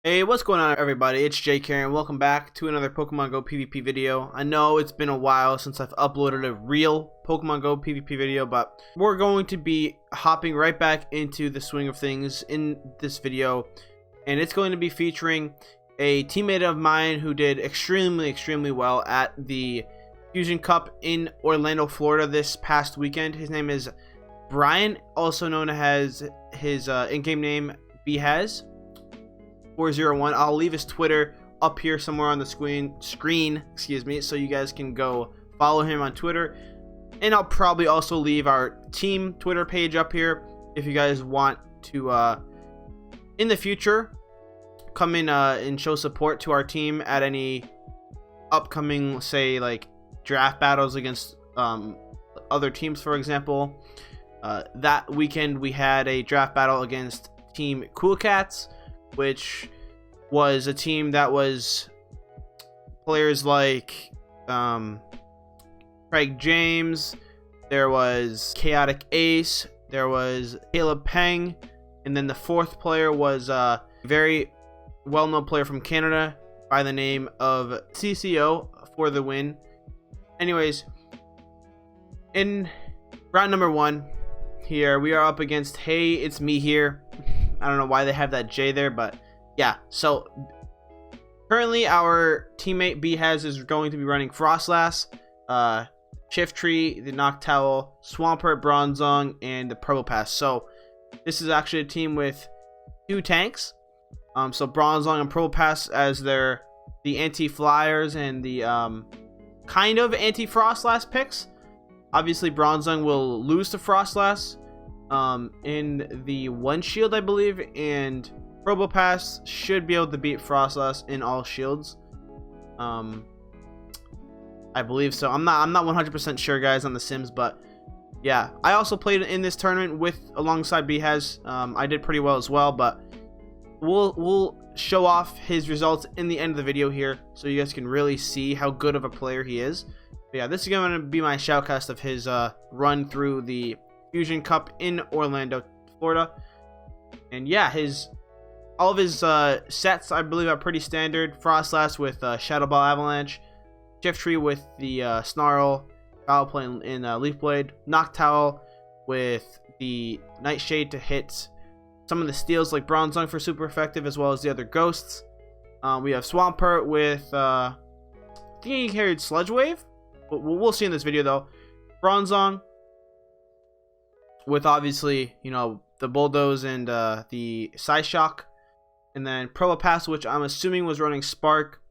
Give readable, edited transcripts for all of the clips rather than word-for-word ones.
Hey, what's going on everybody? It's Jake here and welcome back to another Pokemon Go PvP video. I know it's been a while since I've uploaded a real Pokemon Go PvP video, but we're going to be hopping right back into the swing of things in this video. And it's going to be featuring a teammate of mine who did extremely well at the Fusion Cup in Orlando, Florida this past weekend. His name is Brian, also known as his in-game name BHAZ401. I'll leave his Twitter up here somewhere on the screen, excuse me, so you guys can go follow him on Twitter. And I'll probably also leave our team Twitter page up here if you guys want to in the future come in and show support to our team at any upcoming, say, like draft battles against other teams. For example, that weekend we had a draft battle against Team Cool Cats, which was a team that was players like Craig James, there was Chaotic Ace, there was Caleb Peng, and then the fourth player was a very well-known player from Canada by the name of CCO for the win. Anyways, in round number 1 here, we are up against Hey It's Me Here. I don't know why they have that J there, but yeah. So currently our teammate BHAZ is going to be running Frostlass, Shiftry, the Noctowl, Swampert, Bronzong, and the Probopass. So this is actually a team with 2 tanks. So Bronzong and Probopass as the anti-flyers and the kind of anti-Frostlass picks. Obviously Bronzong will lose to Frostlass in the one shield, I believe, and Probopass should be able to beat Frostlass in all shields. I believe so. I'm not 100% sure, guys, on the Sims, but yeah, I also played in this tournament alongside BHAZ. I did pretty well as well, but we'll show off his results in the end of the video here, so you guys can really see how good of a player he is. But yeah, this is going to be my shoutcast of his run through the Fusion Cup in Orlando, Florida. And yeah, all of his sets, I believe, are pretty standard. Frostlass with Shadow Ball Avalanche, Shiftry with the Snarl, Foul Play in Leaf Blade, Noctowl with the Nightshade to hit some of the steals like Bronzong for super effective, as well as the other ghosts. We have Swampert with I think he carried Sludge Wave. We'll see in this video though. Bronzong with, obviously, you know, the Bulldoze and the Psyshock, and then Probopass, which I'm assuming was running Spark,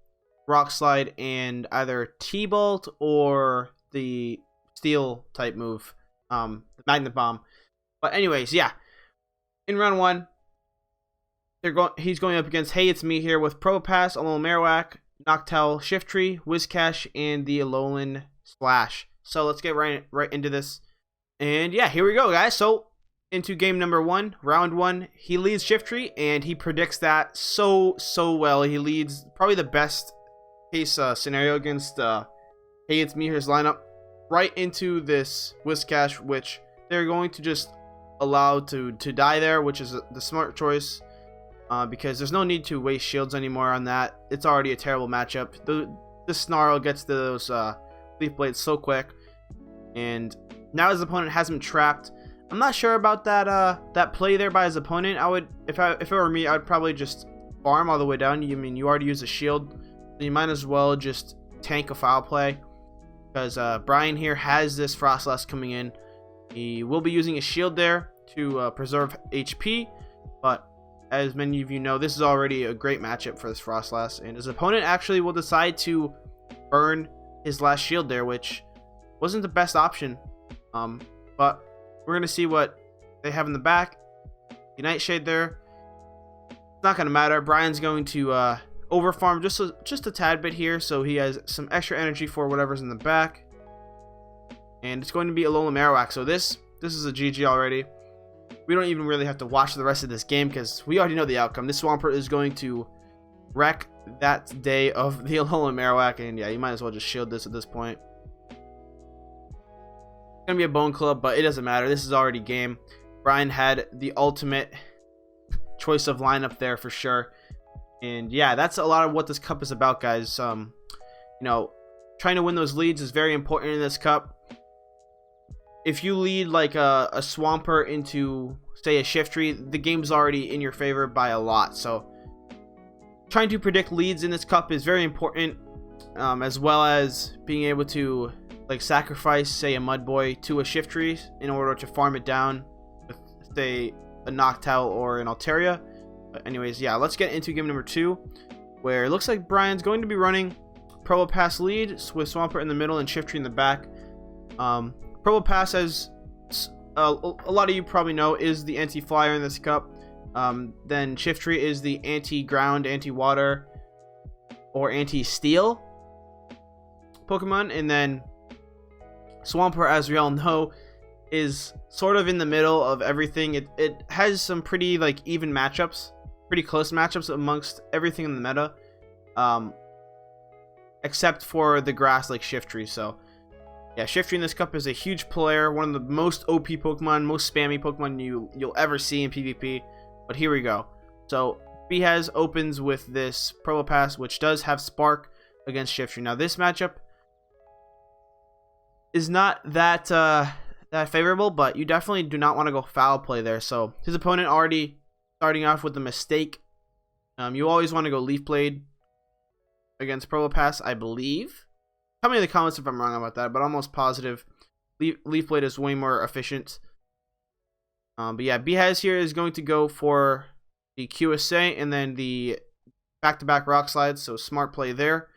Rock Slide, and either T-Bolt or the Steel type move, the Magnet Bomb. But anyways, yeah, in round 1, he's going up against Hey It's Me Here with Probopass, Alolan Marowak, Noctowl, Shiftry, Whiscash, and the Alolan Splash. So let's get right into this. And yeah, here we go, guys. So into game number 1, round 1, he leads Shiftry, and he predicts that so well. He leads probably the best case scenario against Hey It's Me Here's lineup right into this Whiscash, which they're going to just allow to die there, which is the smart choice. Because there's no need to waste shields anymore on that. It's already a terrible matchup. The Snarl gets those Leaf Blades so quick, and now his opponent has him trapped. I'm not sure about that play there by his opponent. I would, if it were me, I'd probably just farm all the way down. You already used a shield, so you might as well just tank a foul play, because Brian here has this Frostlass coming in. He will be using a shield there to preserve HP, but as many of you know, this is already a great matchup for this Frostlass, and his opponent actually will decide to burn his last shield there, which wasn't the best option. But we're going to see what they have in the back. The Nightshade there. It's not going to matter. Brian's going to overfarm just a tad bit here, so he has some extra energy for whatever's in the back. And it's going to be Alolan Marowak, so this is a GG already. We don't even really have to watch the rest of this game because we already know the outcome. This Swampert is going to wreck that day of the Alolan Marowak, and yeah, you might as well just shield this at this point. It's going to be a Bone Club, but it doesn't matter. This is already game. Brian had the ultimate choice of lineup there for sure. And yeah, that's a lot of what this cup is about, guys. You know, trying to win those leads is very important in this cup. If you lead like a Swampert into, say, a Shiftry, the game's already in your favor by a lot. So trying to predict leads in this cup is very important, as well as being able to like sacrifice, say, a Mudboy to a Shiftry in order to farm it down with, say, a Noctowl or an Altaria. But anyways, yeah, let's get into game number 2, where it looks like Brian's going to be running Probopass lead with Swampert in the middle and Shiftry in the back. Probopass, as a lot of you probably know, is the anti-flyer in this cup. Then Shiftry is the anti-ground, anti-water, or anti-steel Pokemon. And then Swampert, as we all know, is sort of in the middle of everything. It has some pretty like even matchups, pretty close matchups amongst everything in the meta, except for the grass like Shiftry. So yeah, Shiftry in this cup is a huge player, one of the most OP Pokemon, most spammy Pokemon you'll ever see in PvP. But here we go. So BHAZ opens with this Probopass, which does have Spark against Shiftry. Now this matchup is not that favorable, but you definitely do not want to go foul play there. So his opponent already starting off with a mistake. You always want to go Leaf Blade against Probopass, I believe. Tell me in the comments if I'm wrong about that, but I'm almost positive Leaf Blade is way more efficient. But yeah, BHAZ here is going to go for the QSA and then the back-to-back Rock Slides, so smart play there.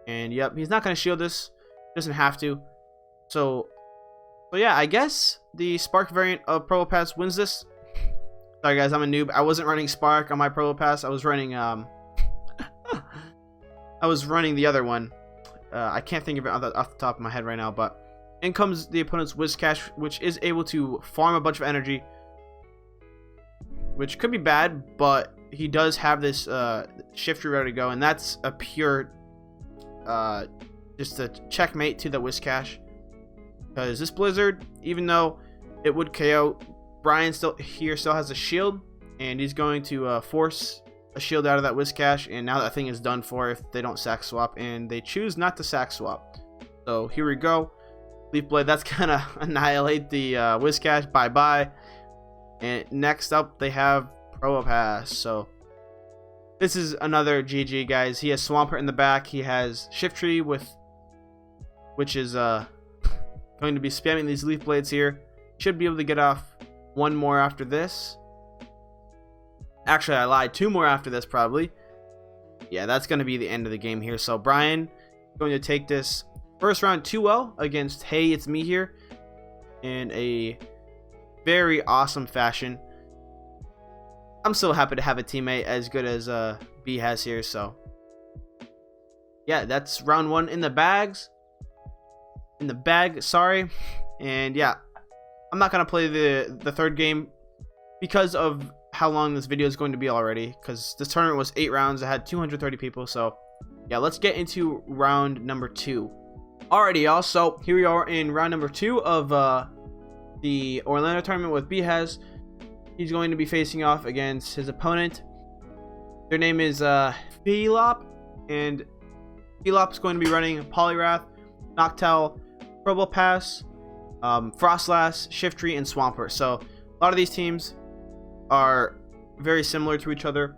And yep, he's not going to shield this. Doesn't have to. So yeah, I guess the Spark variant of Probopass wins this. Sorry guys, I'm a noob. I wasn't running Spark on my Probopass. I was running the other one. I can't think of it off the top of my head right now, but in comes the opponent's Whiscash, which is able to farm a bunch of energy, which could be bad, but he does have this Shiftry ready to go, and that's a pure just a checkmate to the Whiscash, because this Blizzard, even though it would KO, Brian still has a shield, and he's going to force a shield out of that Whiscash, and now that thing is done for if they don't sack swap, and they choose not to sack swap. So here we go. Leaf Blade, that's gonna annihilate the Whiscash. Bye bye. And next up they have Probopass. So this is another GG, guys. He has Swampert in the back. He has Shiftry which is going to be spamming these Leaf Blades here. Should be able to get off one more after this. Actually, I lied. 2 more after this, probably. Yeah, that's going to be the end of the game here. So Brian is going to take this first round 2-0 against Hey It's Me here in a very awesome fashion. I'm so happy to have a teammate as good as BHAZ here. So yeah, that's round 1 in the bag, sorry. And yeah, I'm not gonna play the third game because of how long this video is going to be already, because this tournament was 8 rounds. I had 230 people. So yeah, let's get into round number 2. Alrighty, y'all, so here we are in round number 2 of the Orlando tournament with BHAZ. He's going to be facing off against his opponent. Their name is Philop, and Philop's going to be running Poliwrath, Noctowl, Probopass, Frostlass, Shiftry, and Swampert. So a lot of these teams are very similar to each other,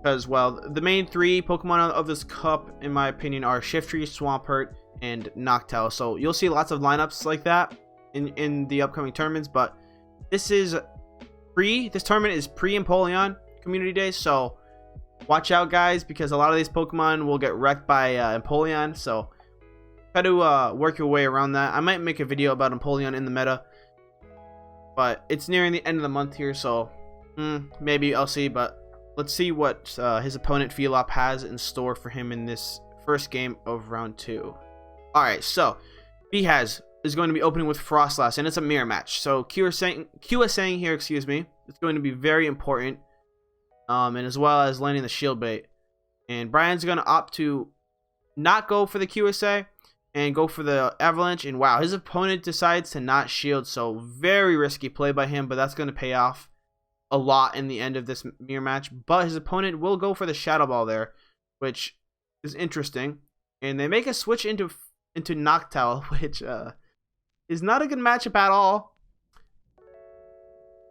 because, well, the main 3 Pokemon of this cup, in my opinion, are Shiftry, Swampert, and Noctowl. So you'll see lots of lineups like that in the upcoming tournaments, but this tournament is pre-Empoleon Community Day, so watch out, guys, because a lot of these Pokemon will get wrecked by Empoleon. So try to work your way around that. I might make a video about Empoleon in the meta, but it's nearing the end of the month here, so maybe I'll see. But let's see what his opponent Philop has in store for him in this first game of round 2. Alright, so BHAZ is going to be opening with Frostlass, and it's a mirror match. So QSAing here, excuse me, it's going to be very important, and as well as landing the shield bait. And Brian's going to opt to not go for the QSA and go for the Avalanche. And wow, his opponent decides to not shield, so very risky play by him, but that's going to pay off. a lot in the end of this mirror match, but his opponent will go for the Shadow Ball there, which is interesting. And they make a switch into Noctowl, which is not a good matchup at all.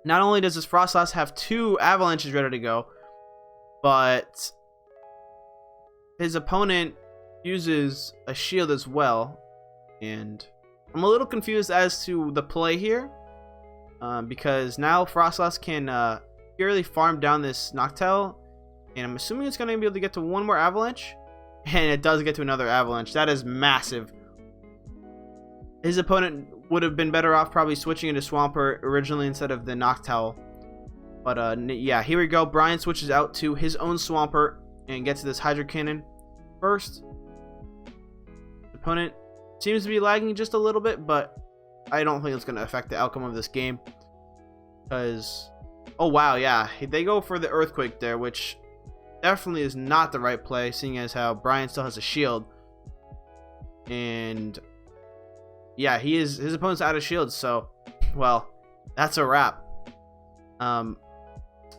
Not only does this Frostlass have 2 Avalanches ready to go, but his opponent uses a shield as well. And I'm a little confused as to the play here. Because now Frostlass can purely farm down this Noctowl, and I'm assuming it's going to be able to get to 1 more Avalanche, and it does get to another Avalanche. That is massive. His opponent would have been better off probably switching into Swampert originally instead of the Noctowl. But yeah, here we go. Brian switches out to his own Swampert and gets to this Hydro Cannon first. The opponent seems to be lagging just a little bit, but I don't think it's going to affect the outcome of this game. Because, oh wow, yeah, they go for the Earthquake there, which definitely is not the right play, seeing as how Brian still has a shield. And yeah, his opponent's out of shield, so, well, that's a wrap.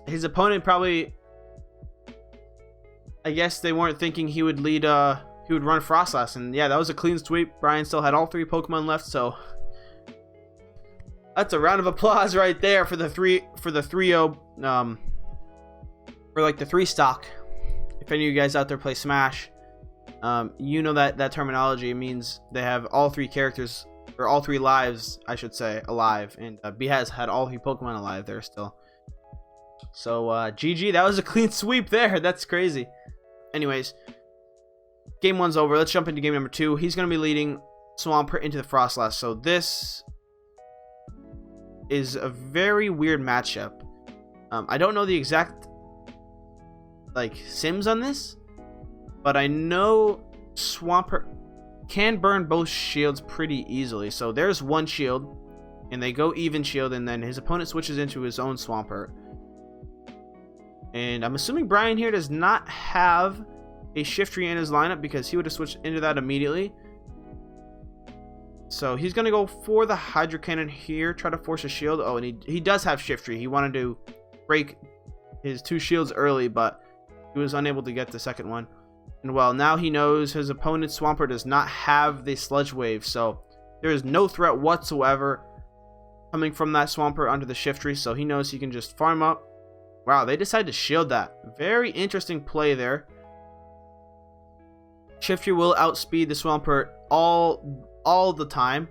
His opponent probably, I guess they weren't thinking he would lead, he would run Frostlass, and yeah, that was a clean sweep. Brian still had all 3 Pokemon left, so that's a round of applause right there for the 3-0, for like the 3 stock. If any of you guys out there play Smash, you know that terminology. It means they have all 3 characters, or all 3 lives, I should say, alive. And BHAZ had all 3 Pokemon alive there still. So GG, that was a clean sweep there. That's crazy. Anyways, game 1's over. Let's jump into game number 2. He's going to be leading Swampert into the Frostlass. So this is a very weird matchup. I don't know the exact sims on this, but I know Swampert can burn both shields pretty easily. So there's 1 shield, and they go even shield, and then his opponent switches into his own Swampert. And I'm assuming Brian here does not have a Shiftry in his lineup, because he would have switched into that immediately. So he's going to go for the Hydro Cannon here, try to force a shield. Oh, and he does have Shiftry. He wanted to break his 2 shields early, but he was unable to get the second one. And well, now he knows his opponent's Swampert does not have the Sludge Wave, so there is no threat whatsoever coming from that Swampert onto the Shiftry, so he knows he can just farm up. Wow, they decided to shield that. Very interesting play there. Shiftry will outspeed the Swampert all the time,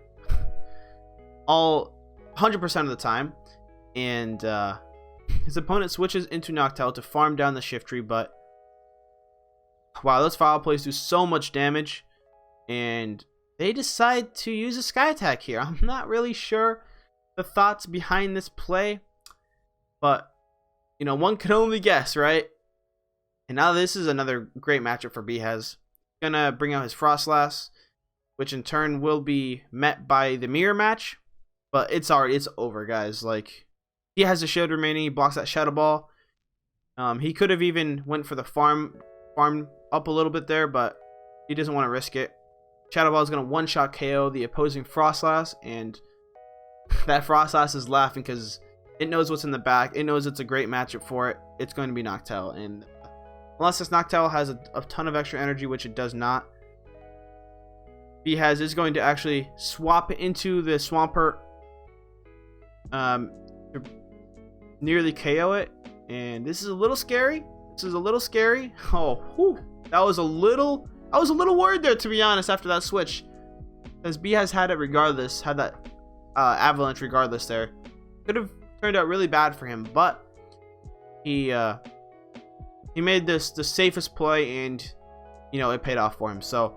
all 100% of the time, and his opponent switches into Noctowl to farm down the Shiftry, but wow, those foul plays do so much damage, and they decide to use a Sky Attack here. I'm not really sure the thoughts behind this play, but you know, one can only guess, right? And now this is another great matchup for BHAZ. Gonna bring out his Frostlass, which in turn will be met by the mirror match, but it's over, guys. Like, he has a shield remaining. He blocks that Shadow Ball. He could have even went for the farm up a little bit there, but he doesn't want to risk it. Shadow Ball is going to one-shot KO the opposing Frostlass, and that Frostlass is laughing because it knows what's in the back. It knows it's a great matchup for it. It's going to be Noctowl, and unless this Noctowl has a ton of extra energy, which it does not, BHAZ is going to actually swap into the Swampert, to nearly KO it, and this is a little scary. Oh, whew. I was a little worried there, to be honest, after that switch, because BHAZ had it regardless, had that Avalanche regardless there. Could have turned out really bad for him, but he made this the safest play, and you know, it paid off for him. So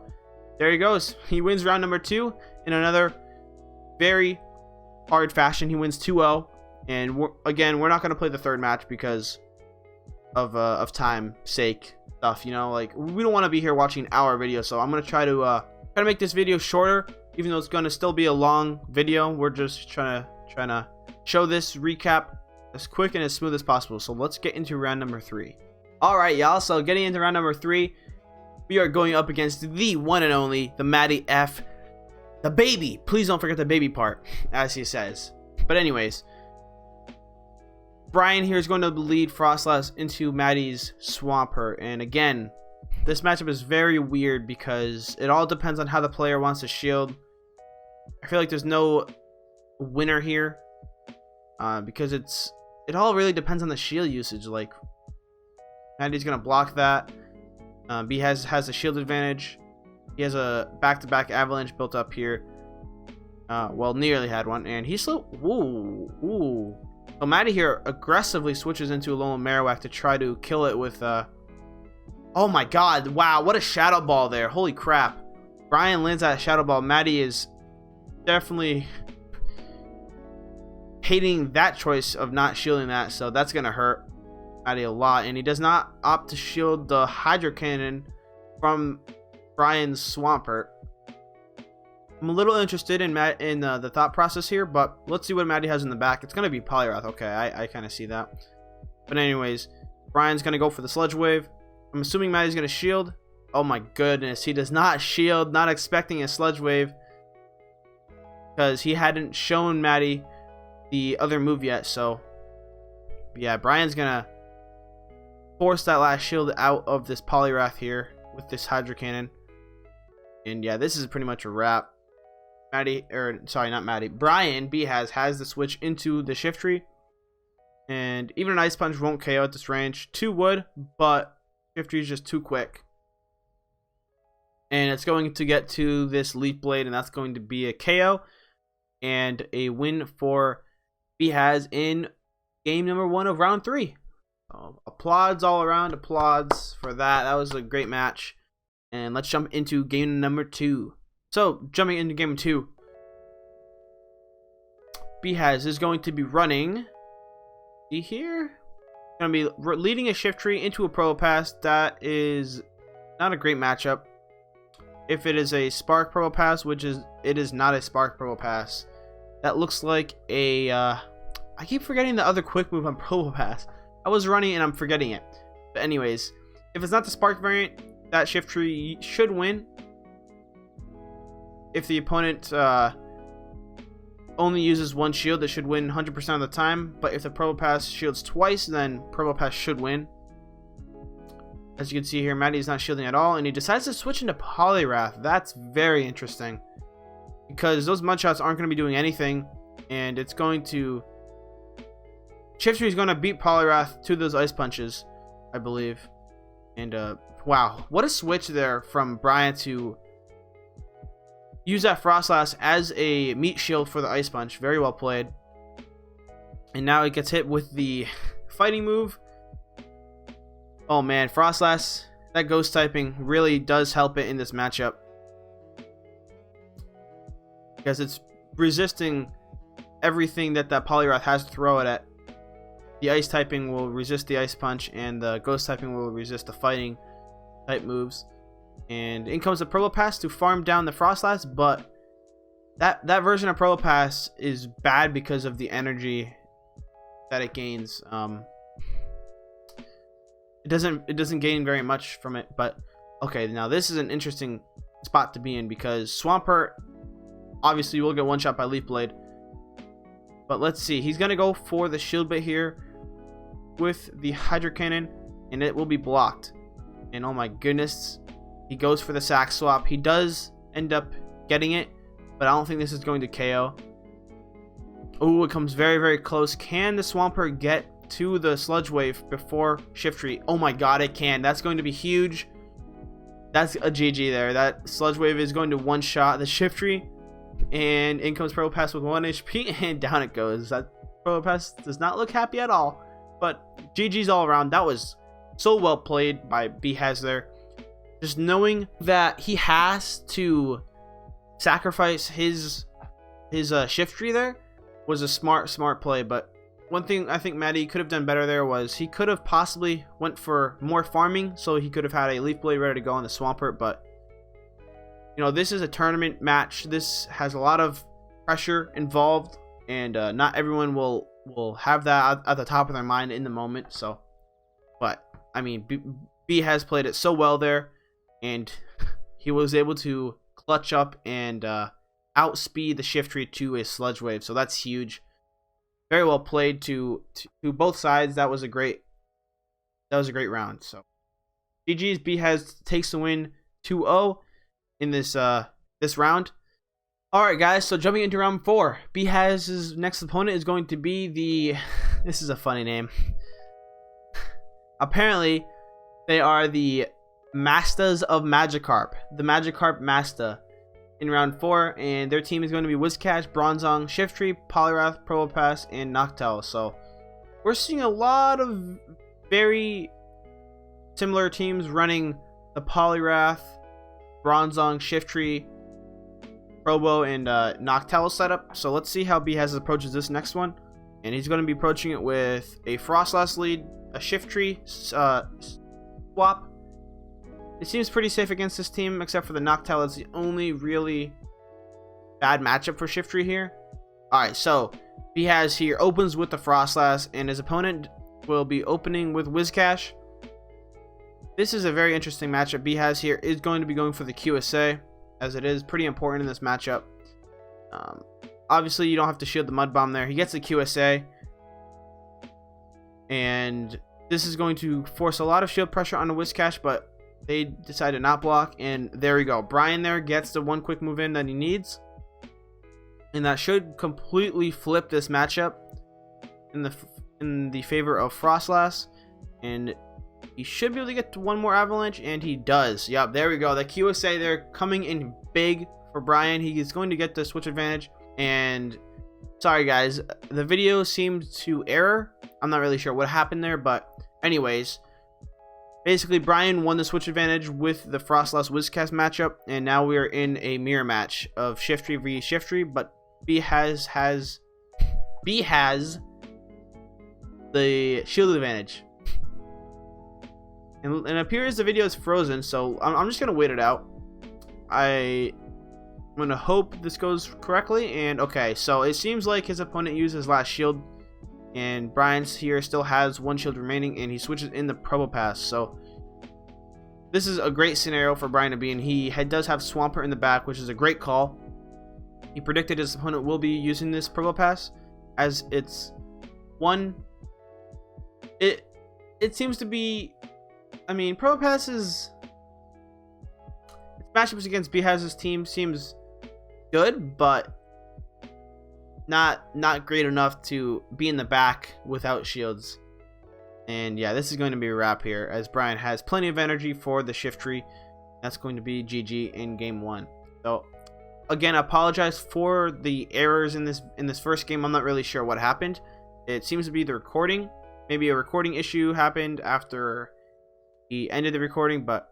there he goes. He wins round number 2 in another very hard fashion. He wins 2-0, and we're not going to play the third match because of time sake stuff. You know, like, we don't want to be here watching an hour video, so I'm going to try to make this video shorter, even though it's going to still be a long video. We're just trying to show this recap as quick and as smooth as possible. So let's get into round number 3. Alright, y'all, so getting into round number 3, we are going up against the one and only, the Matty F, the baby. Please don't forget the baby part, as he says. But anyways, Brian here is going to lead Frostlass into Maddie's Swampert. And again, this matchup is very weird because it all depends on how the player wants to shield. I feel like there's no winner here because it all really depends on the shield usage. Like, Maddie's going to block that. BHAZ has a shield advantage. He has a back-to-back avalanche built up here. Well, nearly had one. And he's slow. Ooh. So Maddie here aggressively switches into a Alolan Marowak to try to kill it with... Oh my god. Wow, what a Shadow Ball there. Holy crap. Brian lands that Shadow Ball. Maddie is definitely hating that choice of not shielding that. So that's going to hurt Maddie a lot. And he does not opt to shield the Hydro Cannon from Brian's Swampert. I'm a little interested in the thought process here, but let's see what Maddie has in the back. It's going to be Poliwrath. Okay, I kind of see that. But anyways, Brian's going to go for the Sludge Wave. I'm assuming Maddie's going to shield. Oh my goodness, he does not shield, not expecting a Sludge Wave. Because he hadn't shown Maddie the other move yet, so... Yeah, Brian's going to force that last shield out of this Poliwrath here with this Hydro Cannon. And yeah, this is pretty much a wrap. Brian BHAZ has the switch into the Shiftry, and even an Ice Punch won't KO at this range. 2 would, but Shiftry is just too quick, and it's going to get to this Leaf Blade, and that's going to be a KO and a win for BHAZ in game number 1 of round 3. Applauds all around, applauds for that. That was a great match. And let's jump into game number 2. So, jumping into game 2, BHAZ is going to be running, see here, going to be leading a Shiftry into a Probopass. That is not a great matchup. If it is a Spark Probopass, which it is not a Spark Probopass, that looks like a, I keep forgetting the other quick move on Probopass. I was running and I'm forgetting it. But anyways, if it's not the Spark variant, that Shiftry should win. If the opponent only uses 1 shield, it should win 100% of the time. But if the Probopass shields twice, then Probopass should win. As you can see here, Maddie's not shielding at all, and he decides to switch into Poliwrath. That's very interesting, because those Mudshots aren't going to be doing anything, and it's going to... Shiftry is going to beat Poliwrath to those Ice Punches, I believe. And wow, what a switch there from Brian to use that Frostlass as a meat shield for the Ice Punch. Very well played. And now it gets hit with the fighting move. Oh man, Frostlass, that ghost typing really does help it in this matchup, because it's resisting everything that Poliwrath has to throw it at. The ice typing will resist the Ice Punch, and the ghost typing will resist the fighting type moves. And in comes the Probopass to farm down the Frostlass, but that version of Probopass is bad because of the energy that it gains. It doesn't gain very much from it, but okay, now this is an interesting spot to be in, because Swampert obviously will get one shot by Leaf Blade. But let's see, he's gonna go for the shield bit here with the Hydro Cannon, and it will be blocked. And oh my goodness, he goes for the sack swap. He does end up getting it, but I don't think this is going to KO. Oh, it comes very, very close. Can the Swampert get to the Sludge Wave before Shiftry? Oh my god, it can. That's going to be huge. That's a GG there. That Sludge Wave is going to one-shot the Shiftry, and in comes Probopass with 1 HP, and down it goes. That Probopass does not look happy at all, but GG's all around. That was so well played by BHAZ there. Just knowing that he has to sacrifice his Shiftry there was a smart play. But one thing I think Maddie could have done better there was he could have possibly went for more farming, so he could have had a Leaf Blade ready to go on the Swampert. But you know, this is a tournament match. This has a lot of pressure involved, and not everyone will have that at the top of their mind in the moment. So, but I mean, B has played it so well there, and he was able to clutch up and outspeed the Shiftry to a Sludge Wave. So that's huge. very well played to both sides. That was a great round. So GG's. BHAZ takes the win 2-0 in this round. All right, guys. So jumping into round 4, BHAZ's next opponent is going to be the. This is a funny name. Apparently, they are the Mastas of Magikarp, the Magikarp Masta in round 4, and their team is going to be Whiscash, Bronzong, Shiftry, Poliwrath, Probopass, and Noctowl. So we're seeing a lot of very similar teams running the Poliwrath, Bronzong, Shiftry, Probo, and Noctowl setup. So let's see how BHAZ approaches this next one. And he's going to be approaching it with a Frostlass lead, a Shiftry swap. It seems pretty safe against this team, except for the Noctowl. It's the only really bad matchup for Shiftry here. Alright, so BHAZ here opens with the Frostlass, and his opponent will be opening with Whiscash. This is a very interesting matchup. BHAZ here is going to be going for the QSA, as it is pretty important in this matchup. Obviously, you don't have to shield the Mud Bomb there. He gets the QSA, and this is going to force a lot of shield pressure on the Whiscash, but they decide to not block, and there we go. Brian there gets the one quick move in that he needs, and that should completely flip this matchup in the favor of Frostlass, and he should be able to get to one more Avalanche, and he does. Yep, there we go. The QSA there coming in big for Brian. He is going to get the switch advantage, and sorry guys, the video seemed to error. I'm not really sure what happened there, but anyways, basically Brian won the switch advantage with the Frostlass Whiscash matchup, and now we are in a mirror match of Shiftry v Shiftry, but BHAZ has the shield advantage. And it appears the video is frozen, so I'm just gonna wait it out. I'm gonna hope this goes correctly. And okay, so it seems like his opponent used his last shield, and Brian's here still has one shield remaining, and he switches in the Probopass. So this is a great scenario for Brian to be in. He does have Swampert in the back, which is a great call. He predicted his opponent will be using this Probopass, as it's one. It seems to be. I mean, Probopass is. Its matchups against BHAZ's team seems good, but not great enough to be in the back without shields. And yeah, this is going to be a wrap here, as Brian has plenty of energy for the Shiftry. That's going to be GG in game 1. So again, I apologize for the errors in this first game. I'm not really sure what happened. It seems to be the recording. Maybe a recording issue happened after he ended the recording, but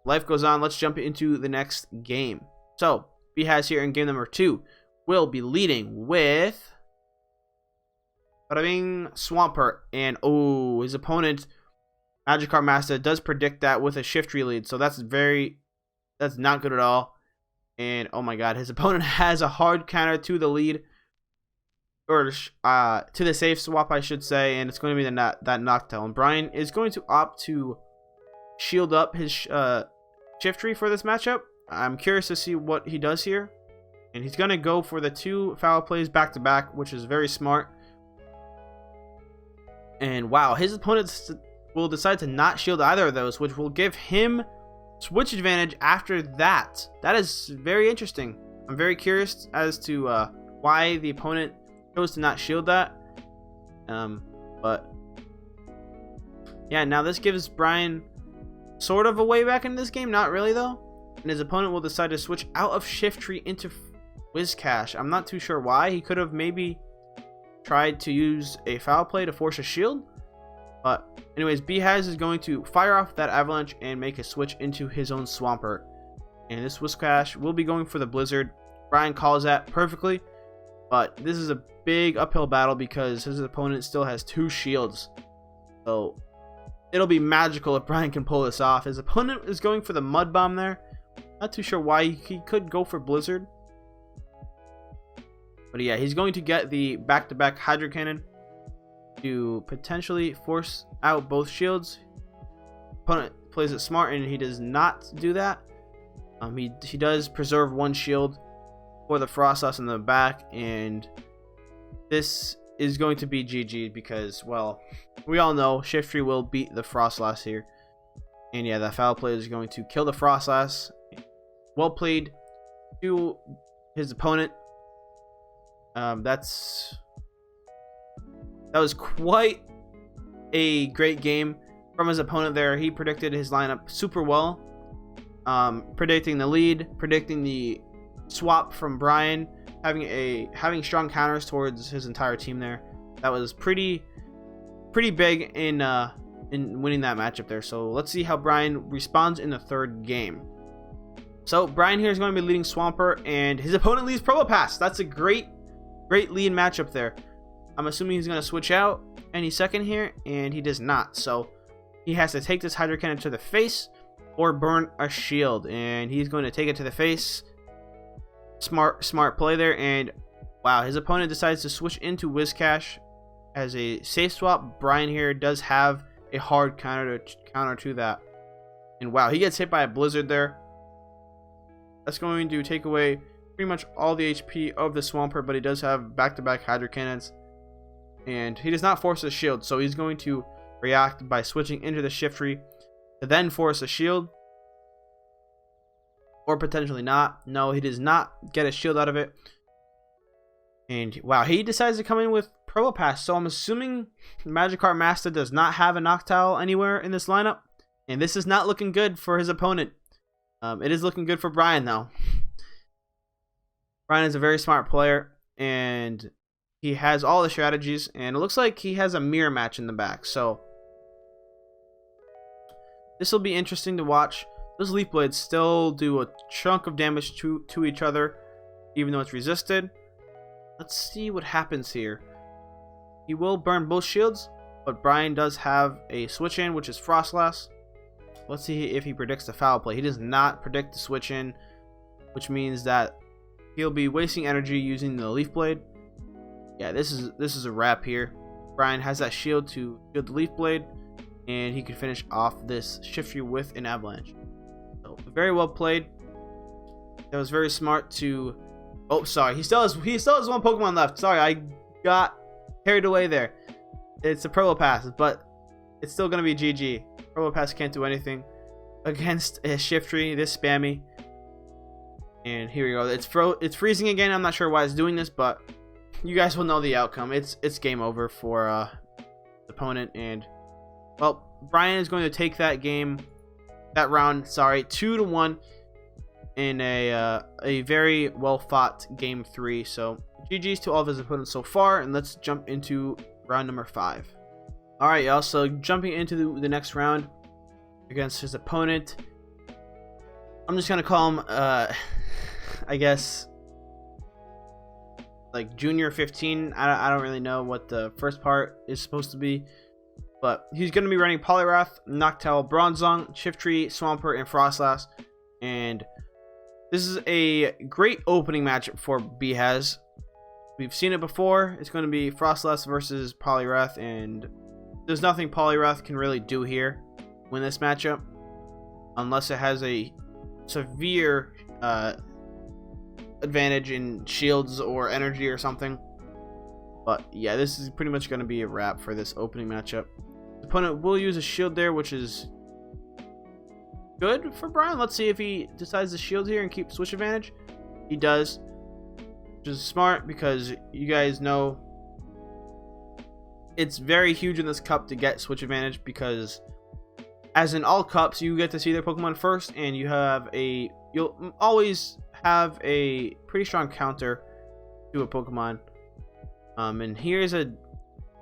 life goes on. Let's jump into the next game. So BHAZ here in game number 2 will be leading with Swampert, and oh, his opponent Magikarp Master does predict that with a Shiftry lead, so that's not good at all. And oh my god, his opponent has a hard counter to the lead, or to the safe swap, I should say, and it's going to be that Noctowl. And Brian is going to opt to shield up his Shiftry for this matchup. I'm curious to see what he does here, and he's going to go for the 2 foul plays back to back, which is very smart. And wow, his opponent will decide to not shield either of those, which will give him switch advantage after that. That is very interesting. I'm very curious as to why the opponent chose to not shield that. But yeah, now this gives Brian sort of a way back in this game. Not really though. And his opponent will decide to switch out of Shiftry into Whiscash. I'm not too sure why. He could have maybe tried to use a foul play to force a shield, but anyways, BHAZ is going to fire off that Avalanche and make a switch into his own Swampert, and this Whiscash will be going for the Blizzard. Brian calls that perfectly, but this is a big uphill battle because his opponent still has 2 shields, so it'll be magical if Brian can pull this off. His opponent is going for the Mud Bomb there. Not too sure why. He could go for Blizzard, but yeah, he's going to get the back-to-back Hydro Cannon to potentially force out both shields. Opponent plays it smart, and he does not do that. He does preserve one shield for the Frostlass in the back, and this is going to be GG because, well, we all know Shiftry will beat the Frostlass here. And yeah, that foul play is going to kill the Frostlass. Well played to his opponent. That was quite a great game from his opponent there. He predicted his lineup super well. Predicting the lead, predicting the swap from Brian, having strong counters towards his entire team there. That was pretty big in winning that matchup there. So let's see how Brian responds in the third game. So Brian here is going to be leading Swampert, and his opponent leads Probopass. That's a great lead matchup there. I'm assuming he's going to switch out any second here, and he does not. So he has to take this Hydro Cannon to the face or burn a shield, and he's going to take it to the face. Smart play there, and wow, his opponent decides to switch into Whiscash as a safe swap. Brian here does have a hard counter to that, and wow, he gets hit by a blizzard there. That's going to take away pretty much all the HP of the Swampert, but he does have back-to-back Hydro Cannons, and he does not force a shield, so he's going to react by switching into the Shiftry to then force a shield, or potentially not. No, he does not get a shield out of it. And wow, he decides to come in with Probopass. So I'm assuming Magikarp Master does not have a Noctowl anywhere in this lineup, and this is not looking good for his opponent. It is looking good for Brian though. Brian is a very smart player, and he has all the strategies, and it looks like he has a mirror match in the back. So this will be interesting to watch. Those Leaf Blades still do a chunk of damage to each other, even though it's resisted. Let's see what happens here. He will burn both shields, but Brian does have a switch in, which is Frostlass. Let's see if he predicts the foul play. He does not predict the switch in, which means that he'll be wasting energy using the Leaf Blade. Yeah, this is a wrap here. Brian has that shield to shield the Leaf Blade, and he can finish off this Shiftry with an Avalanche. So very well played. That was very smart to. Oh, sorry. He still has one Pokemon left. Sorry, I got carried away there. It's a Probopass, but it's still gonna be GG. Probopass can't do anything against a Shiftry this spammy. And here we go. It's freezing again. I'm not sure why it's doing this, but you guys will know the outcome. It's game over for the opponent, and well, Brian is going to take that round, 2-1 in a very well fought game 3. So GG's to all of his opponents so far, and let's jump into round number 5. All right, y'all. So jumping into the next round against his opponent, I'm just gonna call him I guess like Junior 15. I don't really know what the first part is supposed to be, but he's going to be running Poliwrath, Noctowl, Bronzong, Shiftry, Swampert, and Frostlass. And this is a great opening matchup for BHAZ. We've seen it before. It's going to be Frostlass versus Poliwrath, and there's nothing Poliwrath can really do here win this matchup, unless it has a severe advantage in shields or energy or something. But yeah, this is pretty much going to be a wrap for this opening matchup. The opponent will use a shield there, which is good for Brian. Let's see if he decides to shield here and keep switch advantage. He does, which is smart because you guys know it's very huge in this cup to get switch advantage, because as in all cups, you get to see their Pokemon first, and you'll always have a pretty strong counter to a Pokemon. And here's a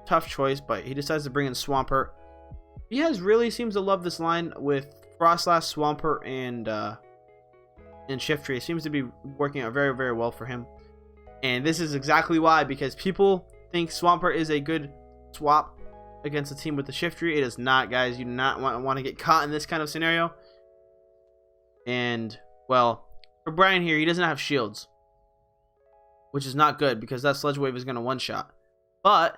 tough choice, but he decides to bring in Swampert. BHAZ really seems to love this line with Frostlass, Swampert, and Shiftry. It seems to be working out very, very well for him. And this is exactly why, because people think Swampert is a good swap against a team with the Shiftry. It is not, guys. You do not want to get caught in this kind of scenario. And, well, for Brian here, he doesn't have shields, which is not good because that Sludge Wave is going to one-shot. But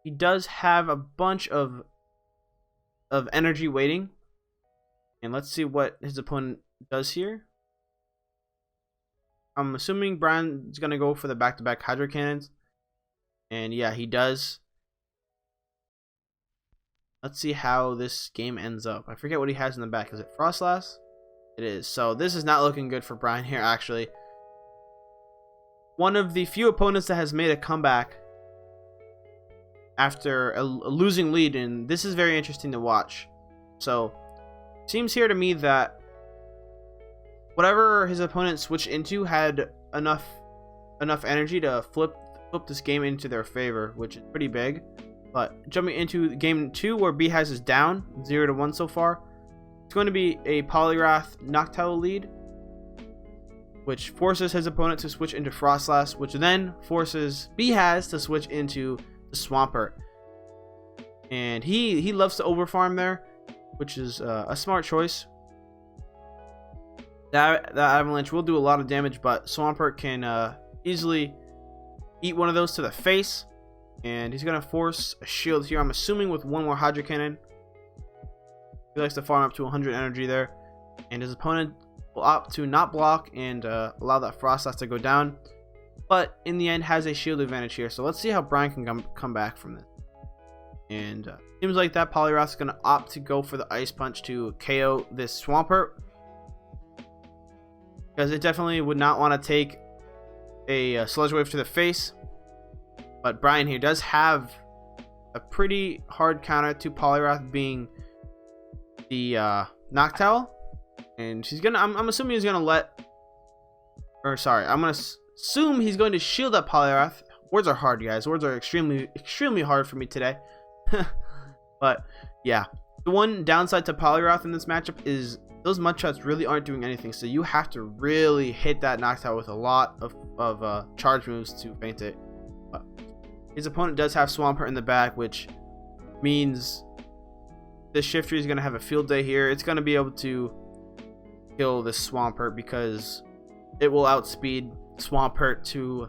he does have a bunch of energy waiting. And let's see what his opponent does here. I'm assuming Brian's going to go for the back-to-back Hydro Cannons. And yeah, he does. Let's see how this game ends up. I forget what he has in the back. Is it Frostlass? It is. So this is not looking good for Brian here, actually. One of the few opponents that has made a comeback after a losing lead, and this is very interesting to watch. So, seems here to me that whatever his opponent switched into had enough energy to flip this game into their favor, which is pretty big. But jumping into game 2, where BHAZ is down 0-1 so far, it's going to be a Poliwrath Noctowl lead, which forces his opponent to switch into Frostlass, which then forces BHAZ to switch into the Swampert. And he loves to overfarm there, which is a smart choice. That Avalanche will do a lot of damage, but Swampert can easily eat one of those to the face. And he's going to force a shield here, I'm assuming, with one more Hydro Cannon. He likes to farm up to 100 energy there. And his opponent will opt to not block and allow that Frostlass to go down. But in the end has a shield advantage here. So let's see how Brian can come back from this. And seems like that Poliwrath is going to opt to go for the Ice Punch to KO this Swampert. Because it definitely would not want to take a Sludge Wave to the face. But Brian here does have a pretty hard counter to Poliwrath, being the Noctowl. And she's gonna, I'm assuming he's gonna I'm gonna assume he's going to shield that Poliwrath. Words are hard, guys. Words are extremely hard for me today. But yeah, the one downside to Poliwrath in this matchup is those Mudshots really aren't doing anything. So you have to really hit that Noctowl with a lot of charge moves to feint it. But his opponent does have Swampert in the back, which means the Shiftry is going to have a field day here. It's going to be able to kill this Swampert because it will outspeed Swampert to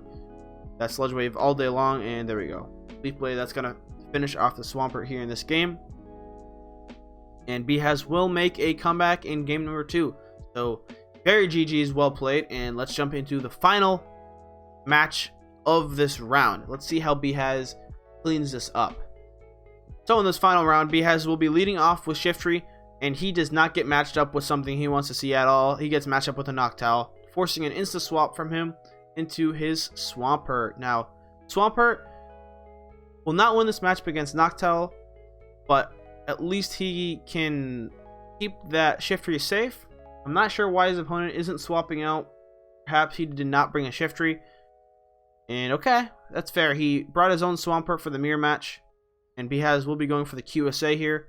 that Sludge Wave all day long. And there we go. Leaf Blade, that's going to finish off the Swampert here in this game. And BHAZ will make a comeback in game number 2. So very GG's, well played. And let's jump into the final match of this round. Let's see how BHAZ cleans this up. So in this final round, BHAZ will be leading off with Shiftry, and he does not get matched up with something he wants to see at all. He gets matched up with a Noctowl, forcing an insta swap from him into his Swampert. Now, Swampert will not win this matchup against Noctowl, but at least he can keep that Shiftry safe. I'm not sure why his opponent isn't swapping out. Perhaps he did not bring a Shiftry. And okay, that's fair. He brought his own Swampert for the mirror match. And BHAZ will be going for the QSA here.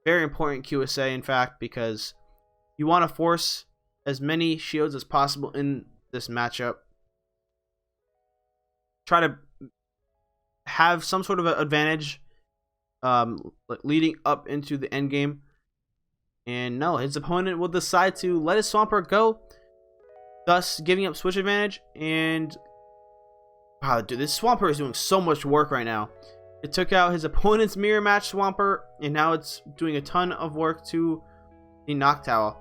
Very important QSA, in fact, because you want to force as many shields as possible in this matchup. Try to have some sort of an advantage leading up into the end game. And no, his opponent will decide to let his Swampert go, thus giving up switch advantage. And wow, dude, this Swampert is doing so much work right now. It took out his opponent's mirror match Swampert, and now it's doing a ton of work to the Noctowl.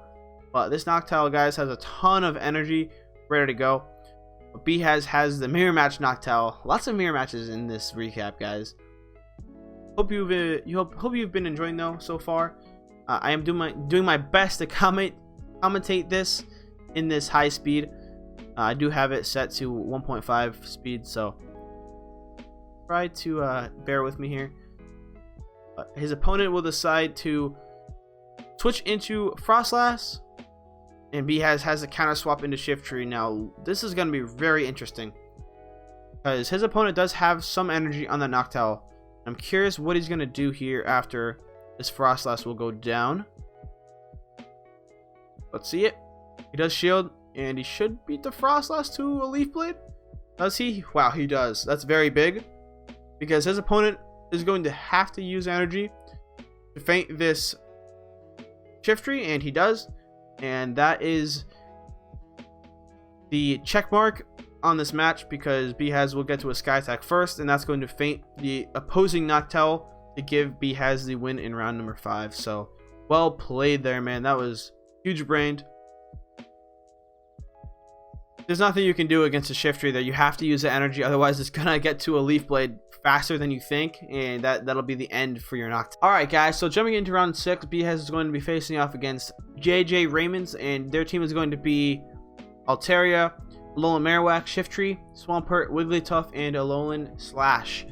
But this Noctowl, guys, has a ton of energy ready to go. But BHAZ has the mirror match Noctowl. Lots of mirror matches in this recap, guys. Hope you've been enjoying though so far. I am doing my best to commentate this in this high speed. I do have it set to 1.5 speed, so try to bear with me here. His opponent will decide to switch into Frostlass, and BHAZ has a counter swap into Shiftry. Now this is going to be very interesting because his opponent does have some energy on the Noctowl. I'm curious what he's going to do here after this Frostlass will go down. Let's see it. He does shield, and he should beat the Frostlass to a Leaf Blade. Does he? Wow, he does. That's very big, because his opponent is going to have to use energy to feint this Shiftry, and he does. And that is the check mark on this match, because BHAZ will get to a Sky Attack first, and that's going to feint the opposing Noctowl to give BHAZ the win in round number 5. So well played there, man. That was huge brained. there's nothing you can do against a Shiftry there. You have to use the energy, otherwise it's gonna get to a Leaf Blade faster than you think, and that'll be the end for your Noctowl. Alright guys, so jumping into round 6, BHAZ is going to be facing off against JJ Raymonds, and their team is going to be Altaria, Alolan Marowak, Shiftry, Swampert, Wigglytuff, and Alolan Slash.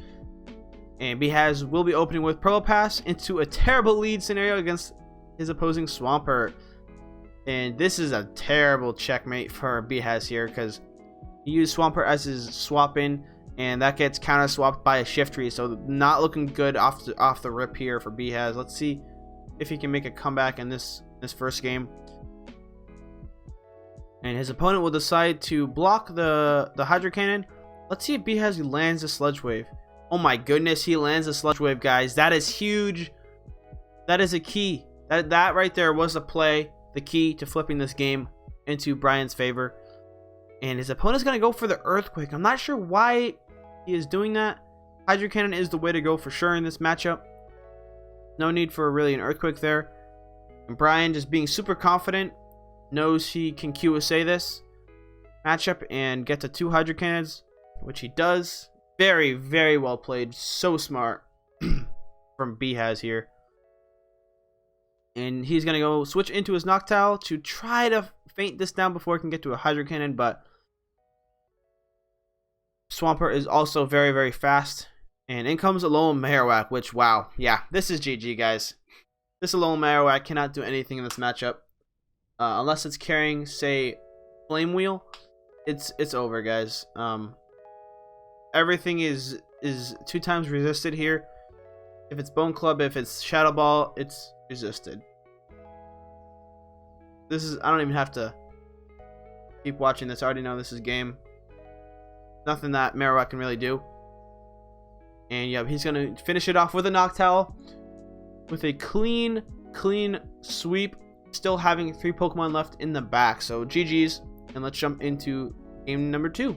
And BHAZ will be opening with Probopass into a terrible lead scenario against his opposing Swampert. And this is a terrible checkmate for BHAZ here, because he used Swampert as his swap in, and that gets counter swapped by a Shiftry, so not looking good off the rip here for BHAZ. Let's see if he can make a comeback in this first game. And his opponent will decide to block the Hydro Cannon. Let's see if BHAZ lands a Sludge Wave. Oh my goodness, he lands a Sludge Wave, guys. That is huge. That is a key. That right there was a play, the key to flipping this game into Brian's favor. And his opponent's going to go for the Earthquake. I'm not sure why he is doing that. Hydro Cannon is the way to go for sure in this matchup. No need for really an Earthquake there. And Brian, just being super confident, knows he can QSA this matchup and get to 2 Hydro Cannons, which he does. Very, very well played. So smart from BHAZ here. And he's going to go switch into his Noctowl to try to feint this down before he can get to a Hydro Cannon, but Swampert is also very, very fast. And in comes Alolan Marowak, which, wow, yeah, this is GG, guys. This Alolan Marowak cannot do anything in this matchup. Unless it's carrying, say, Flame Wheel, it's over, guys. Everything is 2 times resisted here. If it's Bone Club, if it's Shadow Ball, it's resisted. I don't even have to keep watching this. I already know this is game. Nothing that Marowak can really do. And yeah, he's going to finish it off with a Noctowl with a clean sweep. Still having 3 Pokemon left in the back. So GG's. And let's jump into game number 2.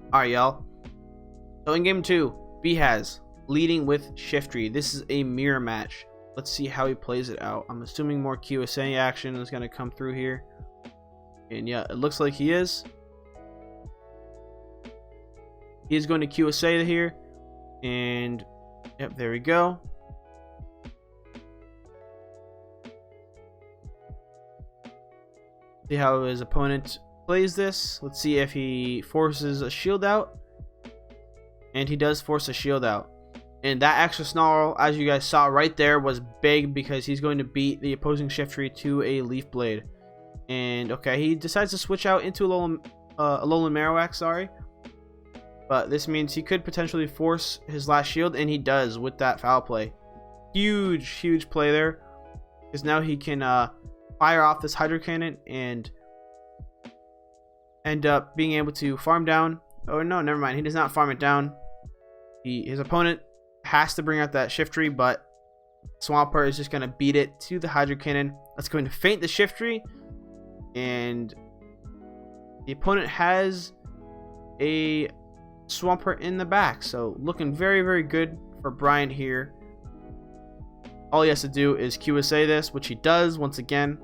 Alright, y'all. So in game 2, BHAZ leading with Shiftry. This is a mirror match. Let's see how he plays it out. I'm assuming more QSA action is going to come through here. And yeah, it looks like he is. He is going to QSA here. And yep, there we go. See how his opponent plays this. Let's see if he forces a shield out. And he does force a shield out. And that extra snarl, as you guys saw right there, was big because he's going to beat the opposing Shiftry to a Leaf Blade. And okay, he decides to switch out into Alolan Marowak, sorry. But this means he could potentially force his last shield, and he does with that foul play. Huge play there. Because now he can fire off this Hydro Cannon and end up being able to farm down. Oh no, never mind. He does not farm it down. His opponent has to bring out that Shiftry, but Swampert is just going to beat it to the Hydro Cannon. That's going to feint the Shiftry, and the opponent has a Swampert in the back. So looking very good for Brian here. All he has to do is QSA this, which he does once again.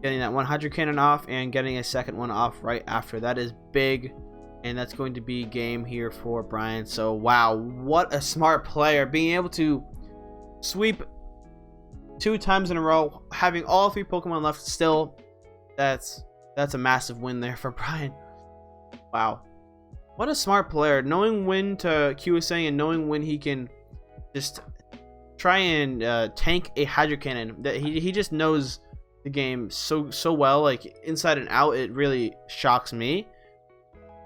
Getting that 1 Hydro Cannon off and getting a second one off right after. That is big. And that's going to be game here for Brian. So, wow, what a smart player. Being able to sweep 2 times in a row, having all 3 Pokemon left still, that's a massive win there for Brian. Wow. What a smart player. Knowing when to QSA and knowing when he can just try and tank a Hydro Cannon. That he just knows the game so well, like inside and out. It really shocks me.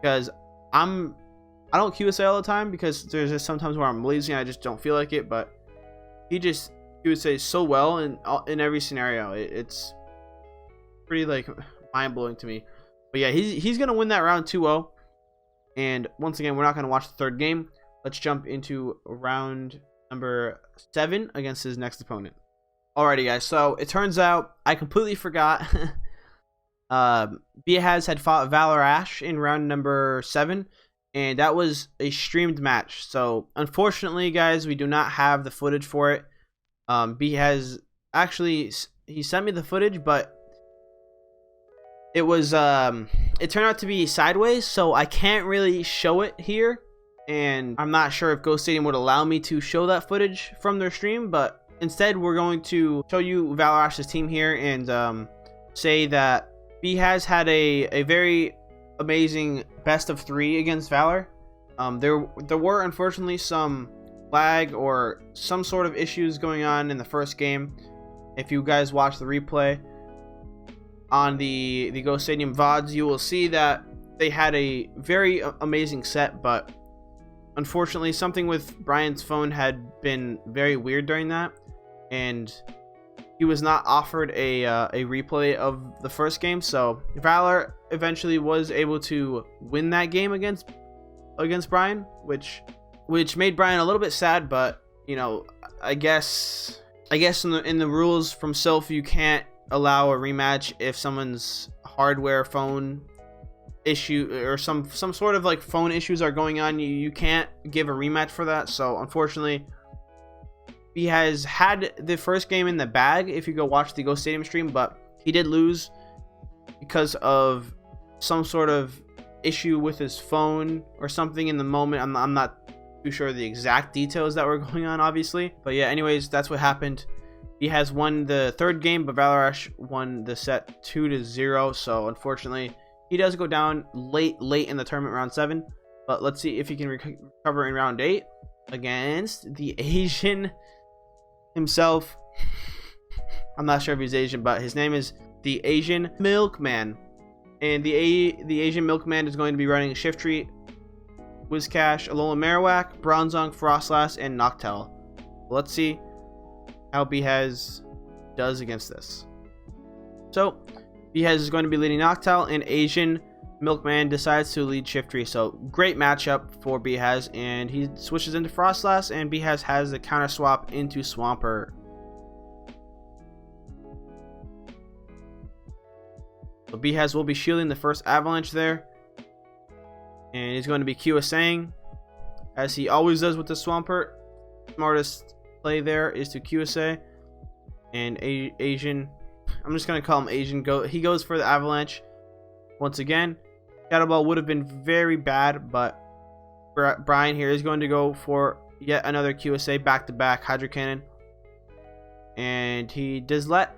Because I don't QSA all the time because there's just sometimes where I'm lazy and I just don't feel like it, but he just QSAs so well in every scenario. It's pretty like mind-blowing to me. But yeah, he's gonna win that round 2-0. And once again, we're not gonna watch the 3rd game. Let's jump into round number 7 against his next opponent. Alrighty guys, so it turns out I completely forgot. BHAZ had fought Valor Ash in round number 7, and that was a streamed match. So unfortunately, guys, we do not have the footage for it. BHAZ actually, he sent me the footage, but it was it turned out to be sideways, so I can't really show it here, and I'm not sure if Ghost Stadium would allow me to show that footage from their stream, but instead we're going to show you Valorash's team here and say that BHAZ had a very amazing best of 3 against Valor. There were unfortunately some lag or some sort of issues going on in the first game. If you guys watch the replay on the Ghost Stadium VODs, you will see that they had a very amazing set, but unfortunately something with Brian's phone had been very weird during that, and he was not offered a replay of the first game. So Valor eventually was able to win that game against Brian, which made Brian a little bit sad, but you know, I guess in the rules from Sylph, you can't allow a rematch if someone's hardware phone issue or some sort of like phone issues are going on. You can't give a rematch for that. So unfortunately, he has had the first game in the bag if you go watch the Ghost Stadium stream, but he did lose because of some sort of issue with his phone or something in the moment. I'm not too sure the exact details that were going on, obviously, but yeah, anyways, that's what happened. He has won the third game, but Valorach won the set 2-0. So unfortunately, he does go down late in the tournament, round 7. But let's see if he can recover in round 8 against the Asian himself. I'm not sure if he's Asian, but his name is the Asian Milkman, and the Asian Milkman is going to be running Shiftry, Whiscash, Alola Marowak, Bronzong, Frostlass, and Noctowl. Let's see how BHAZ does against this. So BHAZ is going to be leading Noctowl, and Asian Milkman decides to lead Shiftry. So great matchup for BHAZ, and he switches into Frostlass, and BHAZ has the counter swap into Swampert. So BHAZ will be shielding the first Avalanche there, and he's going to be QSAing, as he always does with the Swampert. Smartest play there is to QSA, and Asian, I'm just going to call him Asian, he goes for the Avalanche once again. Shadow Ball would have been very bad, but Brian here is going to go for yet another QSA back-to-back Hydro Cannon, and he decides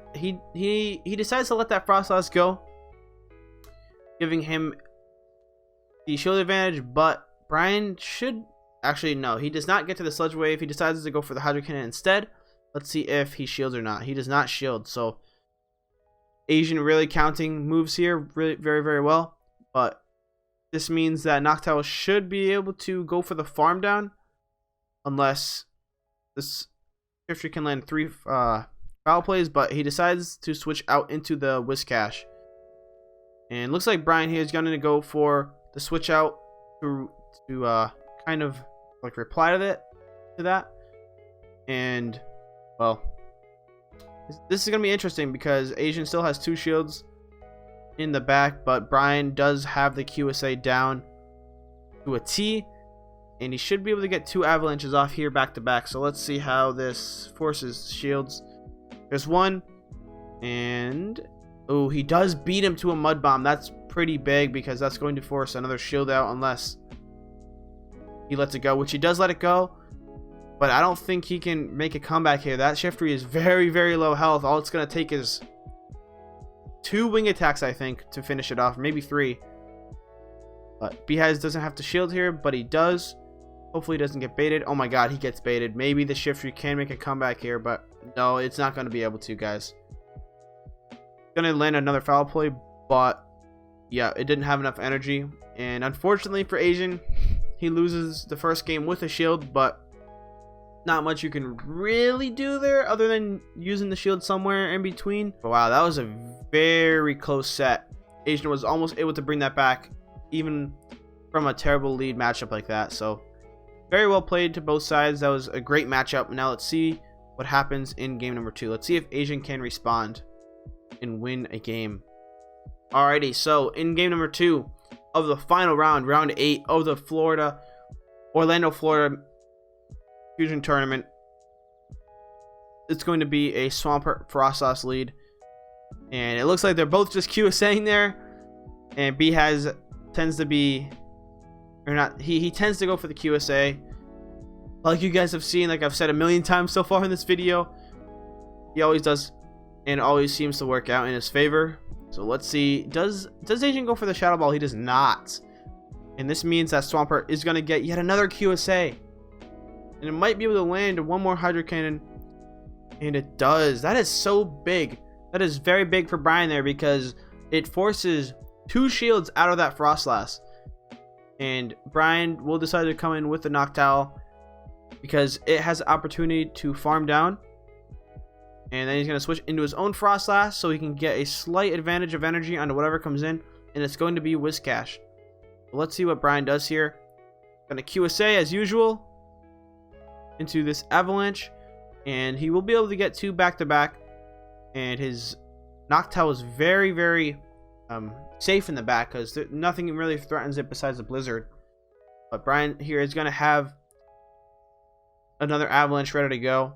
to let that Frostlass go, giving him the shield advantage. But Brian should actually, no, he does not get to the Sludge Wave. He decides to go for the Hydro Cannon instead. Let's see if he shields or not. He does not shield, so Asian really counting moves here really very well. But this means that Noctowl should be able to go for the farm down, unless this Shiftry can land 3 foul plays. But he decides to switch out into the Whiscash, and looks like Brian here is going to go for the switch out to kind of like reply to that. And well, this is going to be interesting because Asian still has 2 shields in the back, but Brian does have the QSA down to a T, and he should be able to get 2 Avalanches off here back to back. So let's see how this forces shields. There's one, and oh, he does beat him to a Mud Bomb. That's pretty big because that's going to force another shield out unless he lets it go, which he does let it go. But I don't think he can make a comeback here. That Shiftry is very low health. All it's going to take is 2 wing attacks, I think, to finish it off. Maybe 3. But BHAZ doesn't have to shield here, but he does. Hopefully he doesn't get baited. Oh my god, he gets baited. Maybe the Shiftry can make a comeback here, but no, it's not going to be able to, guys. Going to land another foul play, but yeah, it didn't have enough energy. And unfortunately for Asian, he loses the first game with a shield, but not much you can really do there other than using the shield somewhere in between. But wow, that was a very close set. Asian was almost able to bring that back, even from a terrible lead matchup like that. So very well played to both sides. That was a great matchup. Now let's see what happens in game number 2. Let's see if Asian can respond and win a game. Alrighty, so in game number 2 of the final round, round 8 of the Orlando, Florida Fusion Tournament, it's going to be a Swampert Frostlass lead, and it looks like they're both just QSAing there. And BHAZ tends to be, or not, he tends to go for the QSA. Like you guys have seen, like I've said a million times so far in this video, he always does, and always seems to work out in his favor. So let's see, does Agent go for the Shadow Ball? He does not. And this means that Swampert is going to get yet another QSA. And it might be able to land one more Hydro Cannon. And it does. That is so big. That is very big for Brian there, because it forces 2 shields out of that Frostlass. And Brian will decide to come in with the Noctowl, because it has the opportunity to farm down. And then he's going to switch into his own Frostlass, so he can get a slight advantage of energy onto whatever comes in. And it's going to be Whiscash. Let's see what Brian does here. Going to QSA as usual into this Avalanche. And he will be able to get 2 back-to-back. And his Noctowl is very, very safe in the back, because nothing really threatens it besides the Blizzard. But Brian here is going to have another Avalanche ready to go.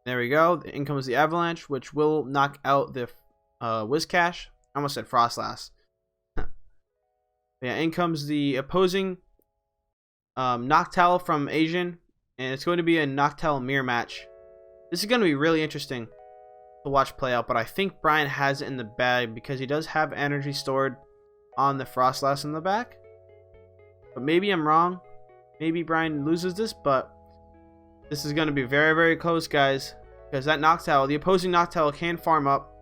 There we go. In comes the Avalanche, which will knock out the Whiscash. I almost said Frostlass. Yeah, in comes the opposing Noctowl from Asian, and it's going to be a Noctowl mirror match. This is going to be really interesting to watch play out, but I think Brian has it in the bag, because he does have energy stored on the Frostlass in the back. But maybe I'm wrong. Maybe Brian loses this, but this is going to be very, very close, guys, because that Noctowl, the opposing Noctowl, can farm up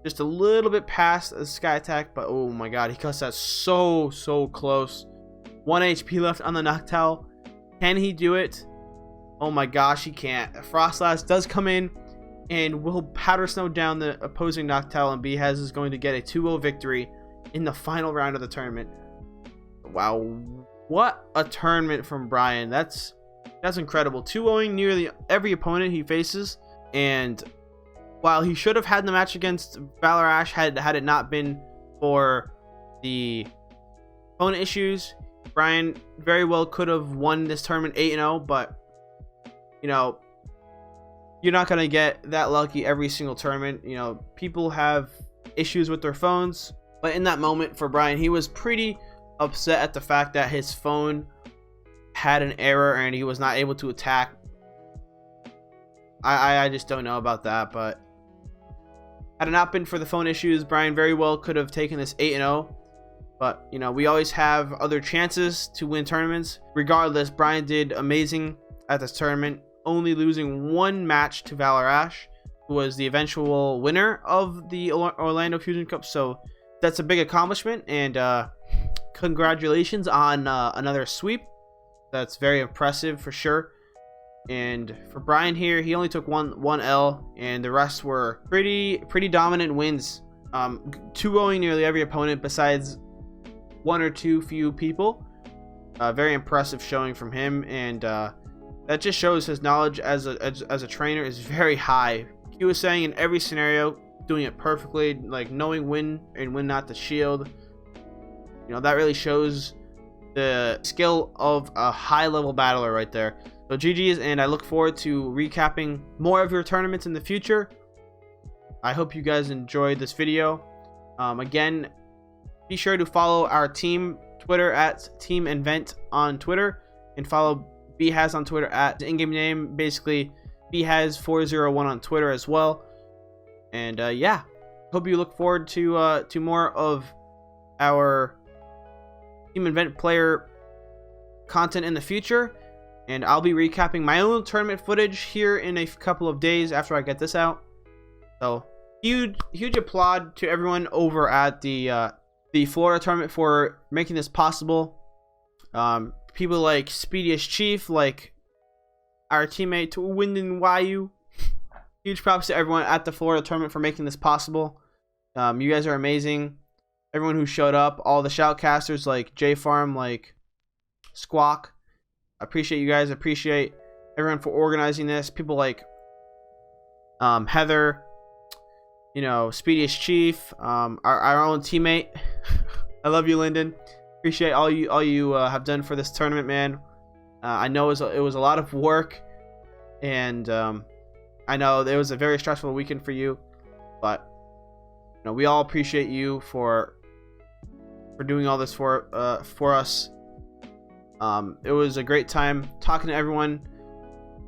just a little bit past the Sky Attack, but oh my god, he cuts that so close. 1 HP left on the Noctowl. Can he do it? Oh my gosh, he can't. Frostlass does come in and will powder snow down the opposing Noctowl, and BHAZ is going to get a 2-0 victory in the final round of the tournament. Wow, what a tournament from Brian. That's incredible. 2-0ing nearly every opponent he faces, and while he should have had the match against Valor Ash had it not been for the opponent issues, Brian very well could have won this tournament 8-0, but you know, you're not going to get that lucky every single tournament. You know, people have issues with their phones, but in that moment for Brian, he was pretty upset at the fact that his phone had an error and he was not able to attack. I just don't know about that, but had it not been for the phone issues, Brian very well could have taken this 8-0. But, you know, we always have other chances to win tournaments. Regardless, Brian did amazing at this tournament, only losing 1 match to Valor Ash, who was the eventual winner of the Orlando Fusion Cup. So that's a big accomplishment, and congratulations on another sweep. That's very impressive for sure. And for Brian here, he only took one L, and the rest were pretty dominant wins. 2-0ing nearly every opponent besides 1 or 2 few people. Very impressive showing from him, and that just shows his knowledge as a trainer is very high. He was saying in every scenario, doing it perfectly, like knowing when and when not to shield. You know, that really shows the skill of a high level battler right there. So GG's, and I look forward to recapping more of your tournaments in the future. I hope you guys enjoyed this video. Again, be sure to follow our team Twitter at Team Invent on Twitter, and follow BHAZ on Twitter at the in-game name, basically BHAZ401 on Twitter as well. And yeah, hope you look forward to more of our Team Invent player content in the future. And I'll be recapping my own tournament footage here in a couple of days after I get this out. So huge applaud to everyone over at the Florida tournament for making this possible. People like Speediest Chief, like our teammate Wyndon Wayu. Huge props to everyone at the Florida tournament for making this possible. You guys are amazing. Everyone who showed up, all the shoutcasters like J Farm, like Squawk. I appreciate you guys. I appreciate everyone for organizing this. People like Heather, you know, Speediest Chief, our own teammate. I love you, Lyndon. Appreciate all you have done for this tournament, man. I know it was a lot of work, and I know it was a very stressful weekend for you. But we all appreciate you for doing all this for us. It was a great time talking to everyone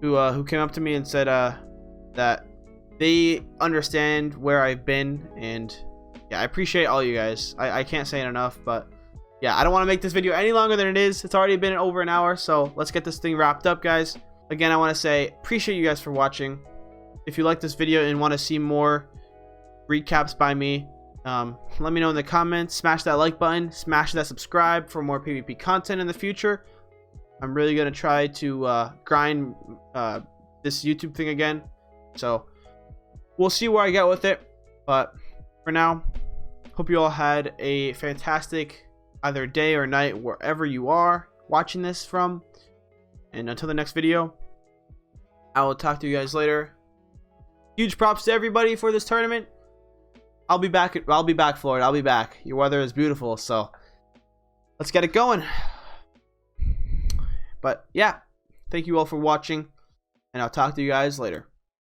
who came up to me and said that they understand where I've been, and yeah, I appreciate all you guys. I can't say it enough, but yeah, I don't want to make this video any longer than it is. It's already been over an hour, so let's get this thing wrapped up, guys. Again, I want to say appreciate you guys for watching. If you like this video and want to see more recaps by me, let me know in the comments. Smash that like button, smash that subscribe for more PvP content in the future. I'm really going to try to grind this YouTube thing again, so we'll see where I get with it. But for now, hope you all had a fantastic either day or night wherever you are watching this from, and until the next video, I will talk to you guys later. Huge props to everybody for this tournament. I'll be back, Florida. I'll be back. Your weather is beautiful, so let's get it going. But yeah, thank you all for watching, and I'll talk to you guys later.